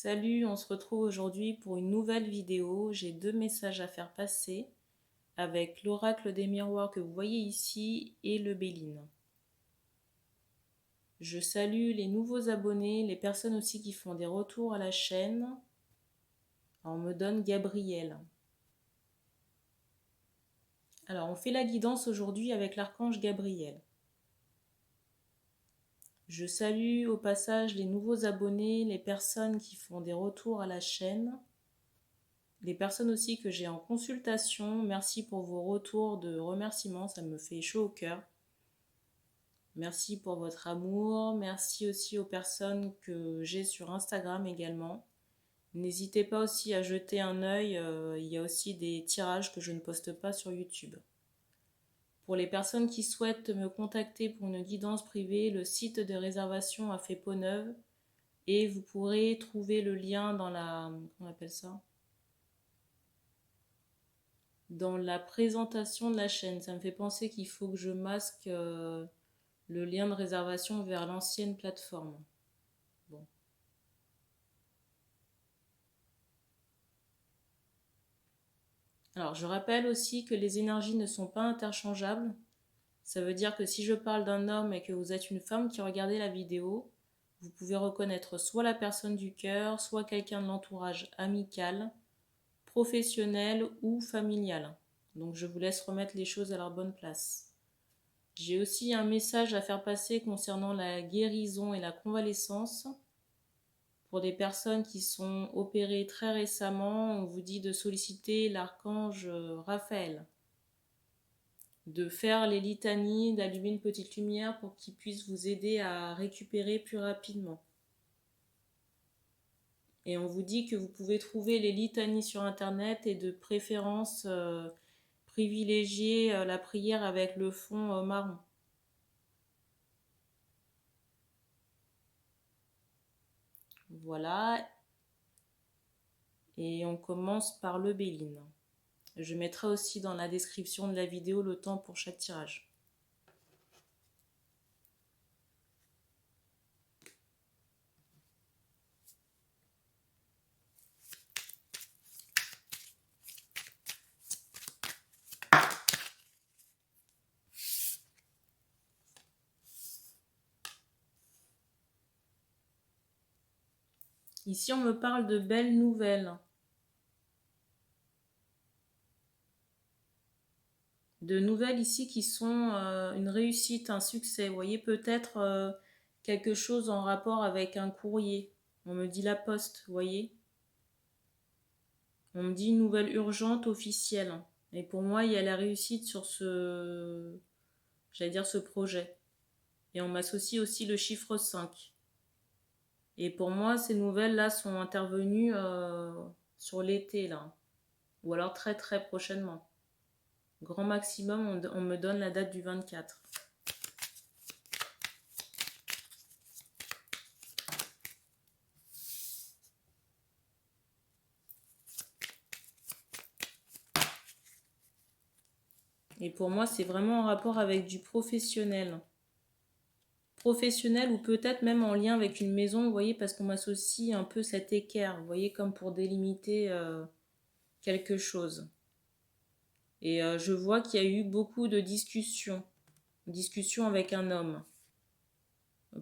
Salut, on se retrouve aujourd'hui pour une nouvelle vidéo. J'ai deux messages à faire passer avec l'oracle des miroirs que vous voyez ici et le Béline. Je salue les nouveaux abonnés, les personnes aussi qui font des retours à la chaîne. On me donne Gabriel. Alors, on fait la guidance aujourd'hui avec l'archange Gabriel. Je salue au passage les nouveaux abonnés, les personnes qui font des retours à la chaîne. Les personnes aussi que j'ai en consultation, merci pour vos retours de remerciements, ça me fait chaud au cœur. Merci pour votre amour, merci aussi aux personnes que j'ai sur Instagram également. N'hésitez pas aussi à jeter un œil, il y a aussi des tirages que je ne poste pas sur YouTube. Pour les personnes qui souhaitent me contacter pour une guidance privée, le site de réservation a fait peau neuve et vous pourrez trouver le lien dans la... Comment on appelle ça ? Dans la présentation de la chaîne. Ça me fait penser qu'il faut que je masque le lien de réservation vers l'ancienne plateforme. Bon. Alors, je rappelle aussi que les énergies ne sont pas interchangeables. Ça veut dire que si je parle d'un homme et que vous êtes une femme qui regardez la vidéo, vous pouvez reconnaître soit la personne du cœur, soit quelqu'un de l'entourage amical, professionnel ou familial. Donc, je vous laisse remettre les choses à leur bonne place. J'ai aussi un message à faire passer concernant la guérison et la convalescence. Pour des personnes qui sont opérées très récemment, on vous dit de solliciter l'archange Raphaël, de faire les litanies, d'allumer une petite lumière pour qu'il puisse vous aider à récupérer plus rapidement. Et on vous dit que vous pouvez trouver les litanies sur internet et de préférence privilégier la prière avec le fond marron. Voilà. Et on commence par le Béline. Je mettrai aussi dans la description de la vidéo le temps pour chaque tirage. Ici, on me parle de belles nouvelles. De nouvelles ici qui sont une réussite, un succès. Vous voyez, peut-être quelque chose en rapport avec un courrier. On me dit la poste, vous voyez. On me dit une nouvelle urgente officielle. Et pour moi, il y a la réussite sur ce projet. Et on m'associe aussi le chiffre 5. Et pour moi, ces nouvelles-là sont intervenues sur l'été, là. Ou alors très très prochainement. Grand maximum, on me donne la date du 24. Et pour moi, c'est vraiment en rapport avec du professionnel. Professionnel ou peut-être même en lien avec une maison, vous voyez, parce qu'on m'associe un peu cet équerre, vous voyez, comme pour délimiter quelque chose. Et je vois qu'il y a eu beaucoup de discussions avec un homme,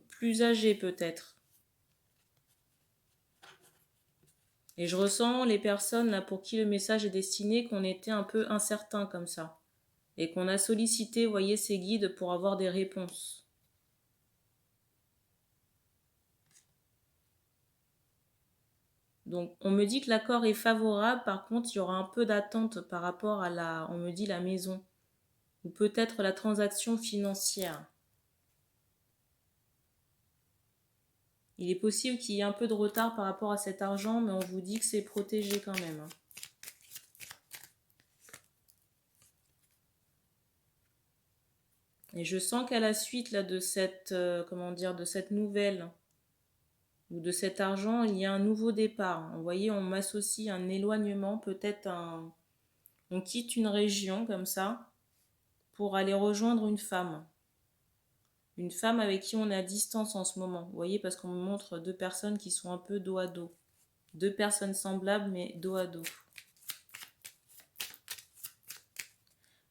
plus âgé peut-être. Et je ressens les personnes là pour qui le message est destiné qu'on était un peu incertain comme ça. Et qu'on a sollicité, vous voyez, ces guides pour avoir des réponses. Donc, on me dit que l'accord est favorable, par contre, il y aura un peu d'attente par rapport à on me dit la maison, ou peut-être la transaction financière. Il est possible qu'il y ait un peu de retard par rapport à cet argent, mais on vous dit que c'est protégé quand même. Et je sens qu'à la suite là, de cette nouvelle ou de cet argent, il y a un nouveau départ. Vous voyez, on m'associe un éloignement, peut-être on quitte une région comme ça pour aller rejoindre une femme. Une femme avec qui on est à distance en ce moment. Vous voyez, parce qu'on me montre deux personnes qui sont un peu dos à dos. Deux personnes semblables, mais dos à dos.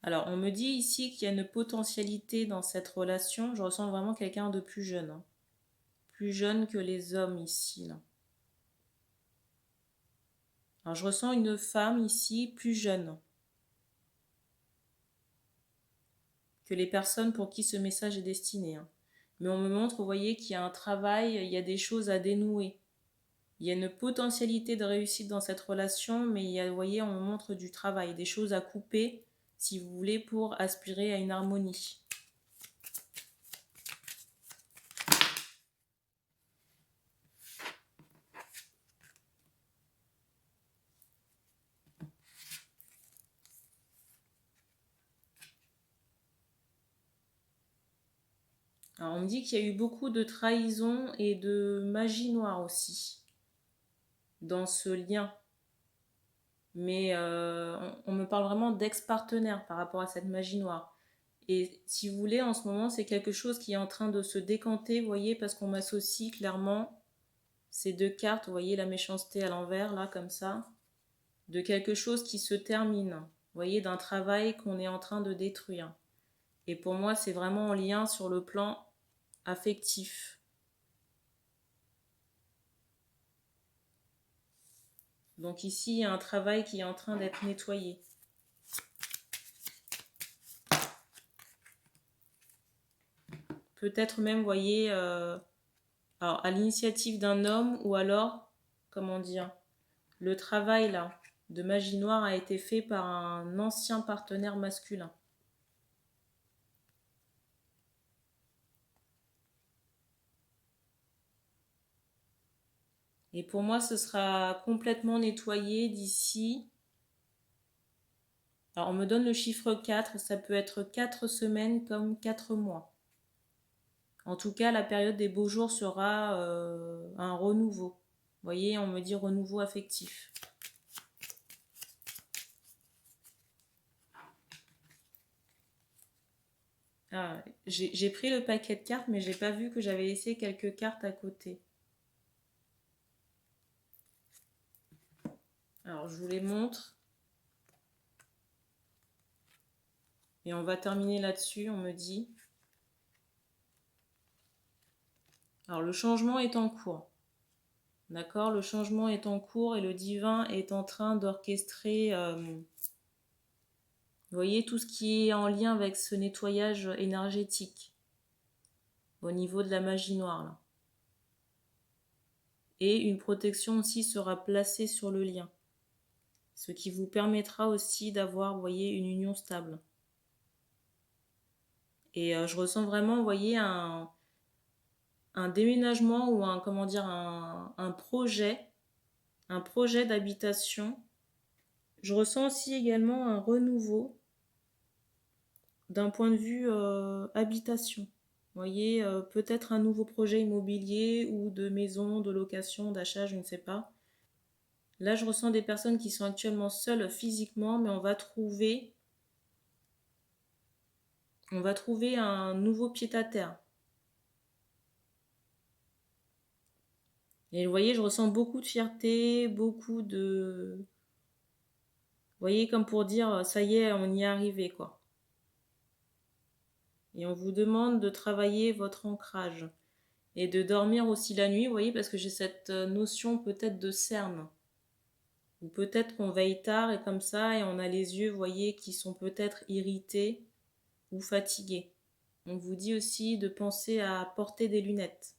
Alors, on me dit ici qu'il y a une potentialité dans cette relation. Je ressens vraiment quelqu'un de plus jeune. Hein. Plus jeune que les hommes ici. Là. Alors, je ressens une femme ici plus jeune que les personnes pour qui ce message est destiné. Hein. Mais on me montre, vous voyez, qu'il y a un travail, il y a des choses à dénouer. Il y a une potentialité de réussite dans cette relation, mais il y a, vous voyez, on me montre du travail, des choses à couper, si vous voulez, pour aspirer à une harmonie. Alors, on me dit qu'il y a eu beaucoup de trahison et de magie noire aussi dans ce lien. Mais on me parle vraiment d'ex-partenaire par rapport à cette magie noire. Et si vous voulez, en ce moment, c'est quelque chose qui est en train de se décanter, vous voyez, parce qu'on m'associe clairement ces deux cartes, vous voyez la méchanceté à l'envers, là, comme ça, de quelque chose qui se termine, vous voyez, d'un travail qu'on est en train de détruire. Et pour moi, c'est vraiment en lien sur le plan affectif. Donc ici, il y a un travail qui est en train d'être nettoyé. Peut-être même, vous voyez, alors, à l'initiative d'un homme ou alors, comment dire, le travail là de magie noire a été fait par un ancien partenaire masculin. Et pour moi, ce sera complètement nettoyé d'ici. Alors, on me donne le chiffre 4, ça peut être 4 semaines comme 4 mois. En tout cas, la période des beaux jours sera un renouveau. Vous voyez, on me dit renouveau affectif. Ah, j'ai pris le paquet de cartes, mais j'ai pas vu que j'avais laissé quelques cartes à côté. Alors, je vous les montre. Et on va terminer là-dessus, on me dit. Alors, le changement est en cours. D'accord? Le changement est en cours et le divin est en train d'orchestrer, vous voyez, tout ce qui est en lien avec ce nettoyage énergétique au niveau de la magie noire. Là. Et une protection aussi sera placée sur le lien. Ce qui vous permettra aussi d'avoir, vous voyez, une union stable. Et je ressens vraiment, vous voyez, un déménagement ou un, comment dire, un projet d'habitation. Je ressens aussi également un renouveau d'un point de vue habitation. Vous voyez, peut-être un nouveau projet immobilier ou de maison, de location, d'achat, je ne sais pas. Là, je ressens des personnes qui sont actuellement seules physiquement, mais on va trouver un nouveau pied-à-terre. Et vous voyez, je ressens beaucoup de fierté, beaucoup de... Vous voyez, comme pour dire, ça y est, on y est arrivé, quoi. Et on vous demande de travailler votre ancrage. Et de dormir aussi la nuit, vous voyez, parce que j'ai cette notion peut-être de cerne. Ou peut-être qu'on veille tard et comme ça, et on a les yeux, vous voyez, qui sont peut-être irrités ou fatigués. On vous dit aussi de penser à porter des lunettes.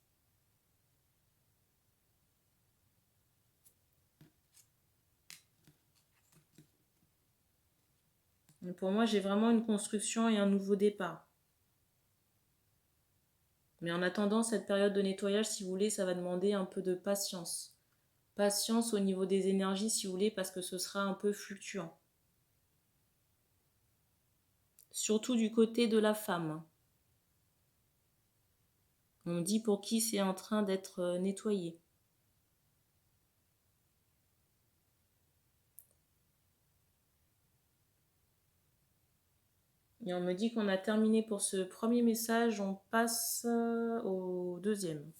Et pour moi, j'ai vraiment une construction et un nouveau départ. Mais en attendant cette période de nettoyage, si vous voulez, ça va demander un peu de patience. Patience au niveau des énergies, si vous voulez, parce que ce sera un peu fluctuant. Surtout du côté de la femme. On dit pour qui c'est en train d'être nettoyé. Et on me dit qu'on a terminé pour ce premier message, on passe au deuxième.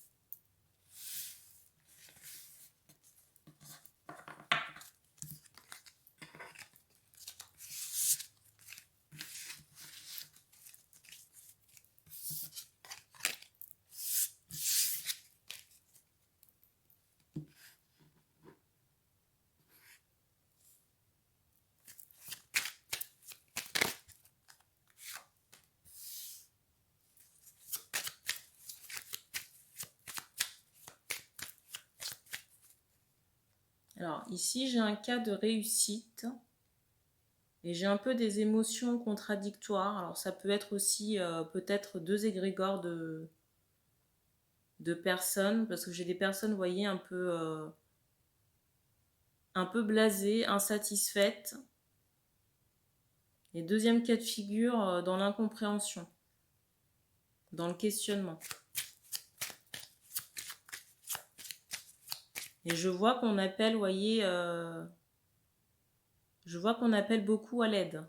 Alors ici, j'ai un cas de réussite et j'ai un peu des émotions contradictoires. Alors ça peut être aussi peut-être deux égrégores de personnes, parce que j'ai des personnes, vous voyez, un peu blasées, insatisfaites. Et deuxième cas de figure, dans l'incompréhension, dans le questionnement. Et je vois qu'on appelle, vous voyez, je vois qu'on appelle beaucoup à l'aide.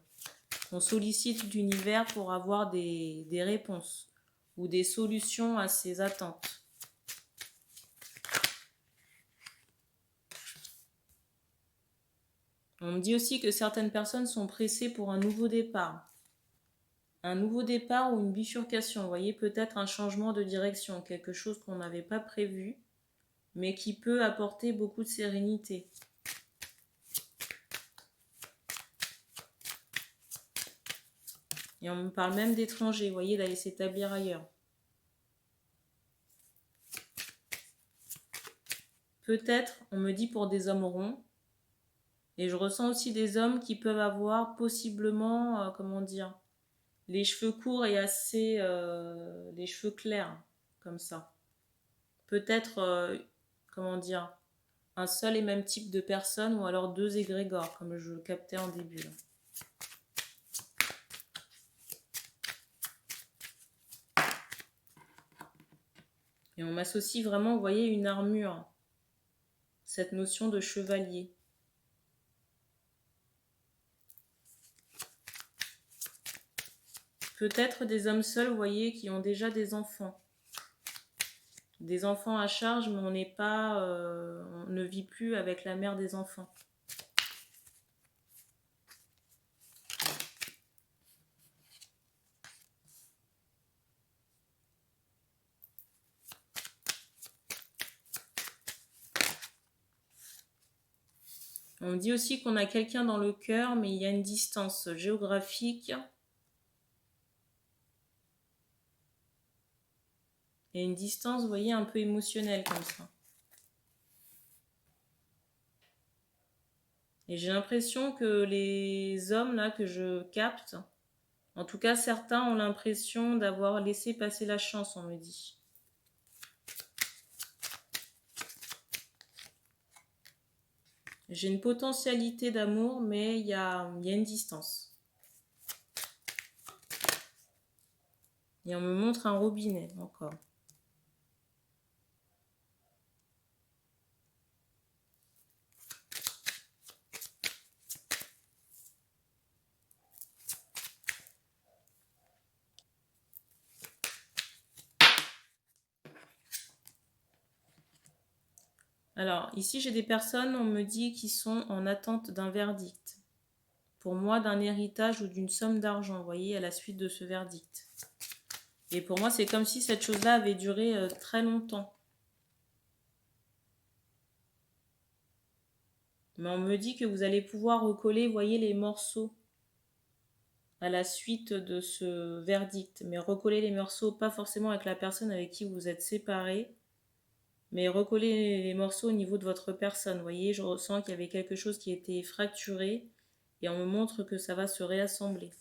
On sollicite l'univers pour avoir des réponses ou des solutions à ces attentes. On me dit aussi que certaines personnes sont pressées pour un nouveau départ. Un nouveau départ ou une bifurcation, vous voyez, peut-être un changement de direction, quelque chose qu'on n'avait pas prévu, mais qui peut apporter beaucoup de sérénité. Et on me parle même d'étrangers, vous voyez, d'aller s'établir ailleurs. Peut-être, on me dit pour des hommes ronds, et je ressens aussi des hommes qui peuvent avoir possiblement, comment dire, les cheveux courts et assez, les cheveux clairs, comme ça. Peut-être, comment dire, un seul et même type de personne, ou alors deux égrégores, comme je le captais en début. Là. Et on m'associe vraiment, vous voyez, une armure, cette notion de chevalier. Peut-être des hommes seuls, vous voyez, qui ont déjà des enfants. Des enfants à charge, mais on n'est pas, on ne vit plus avec la mère des enfants. On me dit aussi qu'on a quelqu'un dans le cœur, mais il y a une distance géographique et une distance, vous voyez, un peu émotionnelle comme ça. Et j'ai l'impression que les hommes là que je capte, en tout cas certains ont l'impression d'avoir laissé passer la chance, on me dit. J'ai une potentialité d'amour, mais il y a une distance. Et on me montre un robinet encore. Alors, ici, j'ai des personnes, on me dit, qui sont en attente d'un verdict. Pour moi, d'un héritage ou d'une somme d'argent, vous voyez, à la suite de ce verdict. Et pour moi, c'est comme si cette chose-là avait duré très longtemps. Mais on me dit que vous allez pouvoir recoller, vous voyez, les morceaux à la suite de ce verdict. Mais recoller les morceaux, pas forcément avec la personne avec qui vous êtes séparés, mais recoller les morceaux au niveau de votre personne. Vous voyez, je ressens qu'il y avait quelque chose qui était fracturé et on me montre que ça va se réassembler.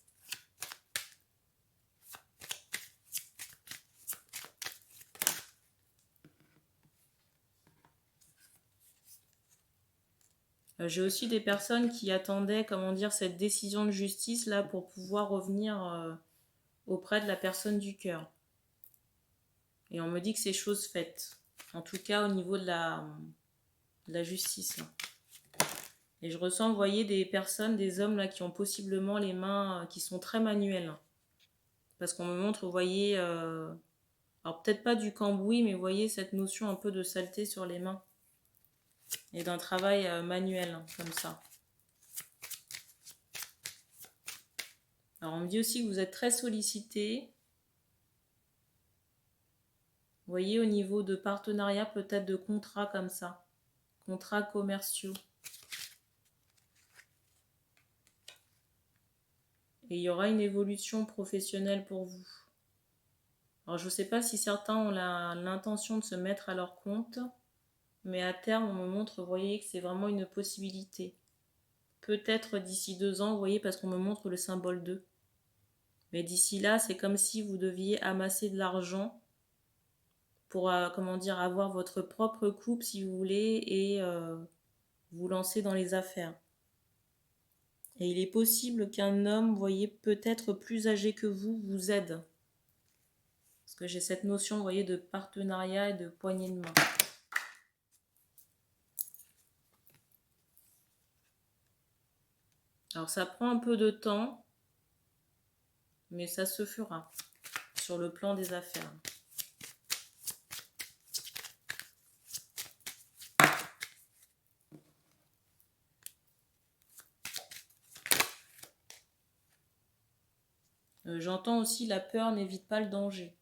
J'ai aussi des personnes qui attendaient, comment dire, cette décision de justice là pour pouvoir revenir auprès de la personne du cœur. Et on me dit que c'est chose faite. En tout cas au niveau de la justice. Là. Et je ressens, vous voyez, des personnes, des hommes là qui ont possiblement les mains qui sont très manuelles. Parce qu'on me montre, vous voyez, alors peut-être pas du cambouis, mais vous voyez cette notion un peu de saleté sur les mains. Et d'un travail manuel, comme ça. Alors on me dit aussi que vous êtes très sollicité. Vous voyez, au niveau de partenariat, peut-être de contrats comme ça. Contrats commerciaux. Et il y aura une évolution professionnelle pour vous. Alors je ne sais pas si certains ont l'intention de se mettre à leur compte, Mais à terme, on me montre, vous voyez, que c'est vraiment une possibilité. Peut-être d'ici 2 ans, vous voyez, parce qu'on me montre le symbole 2. Mais d'ici là, c'est comme si vous deviez amasser de l'argent pour, comment dire, avoir votre propre couple, si vous voulez, et vous lancer dans les affaires. Et il est possible qu'un homme, vous voyez, peut-être plus âgé que vous aide. Parce que j'ai cette notion, vous voyez, de partenariat et de poignée de main. Alors ça prend un peu de temps, mais ça se fera sur le plan des affaires. J'entends aussi la peur n'évite pas le danger.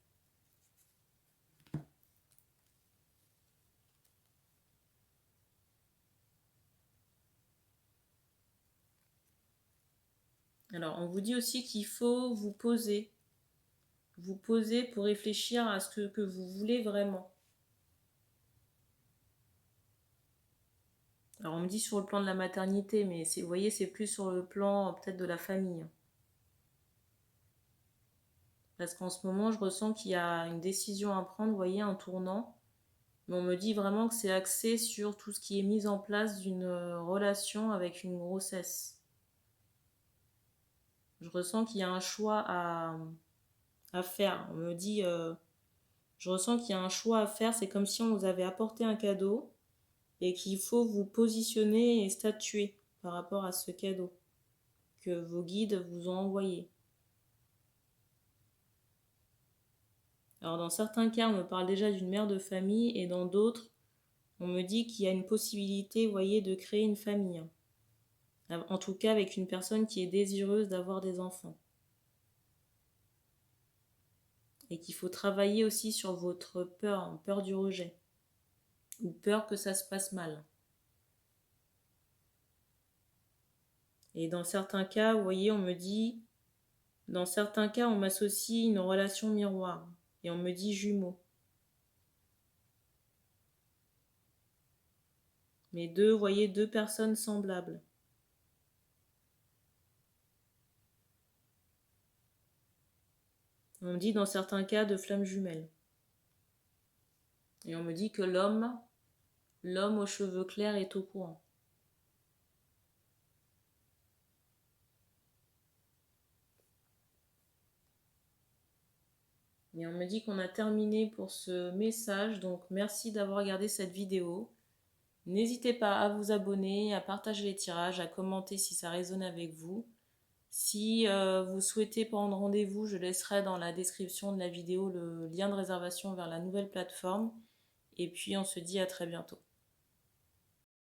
Alors, on vous dit aussi qu'il faut vous poser. Vous poser pour réfléchir à ce que vous voulez vraiment. Alors, on me dit sur le plan de la maternité, mais vous voyez, c'est plus sur le plan peut-être de la famille. Parce qu'en ce moment, je ressens qu'il y a une décision à prendre, vous voyez, un tournant. Mais on me dit vraiment que c'est axé sur tout ce qui est mis en place d'une relation avec une grossesse. Je ressens qu'il y a un choix à faire. On me dit, je ressens qu'il y a un choix à faire. C'est comme si on vous avait apporté un cadeau et qu'il faut vous positionner et statuer par rapport à ce cadeau que vos guides vous ont envoyé. Alors dans certains cas, on me parle déjà d'une mère de famille et dans d'autres, on me dit qu'il y a une possibilité, vous voyez, de créer une famille. En tout cas avec une personne qui est désireuse d'avoir des enfants. Et qu'il faut travailler aussi sur votre peur du rejet. Ou peur que ça se passe mal. Et dans certains cas, vous voyez, on me dit, dans certains cas, on m'associe une relation miroir. Et on me dit jumeaux. Mais vous voyez, deux personnes semblables. On me dit dans certains cas de flammes jumelles. Et on me dit que l'homme aux cheveux clairs est au courant. Et on me dit qu'on a terminé pour ce message, donc merci d'avoir regardé cette vidéo. N'hésitez pas à vous abonner, à partager les tirages, à commenter si ça résonne avec vous. Si vous souhaitez prendre rendez-vous, je laisserai dans la description de la vidéo le lien de réservation vers la nouvelle plateforme. Et puis on se dit à très bientôt.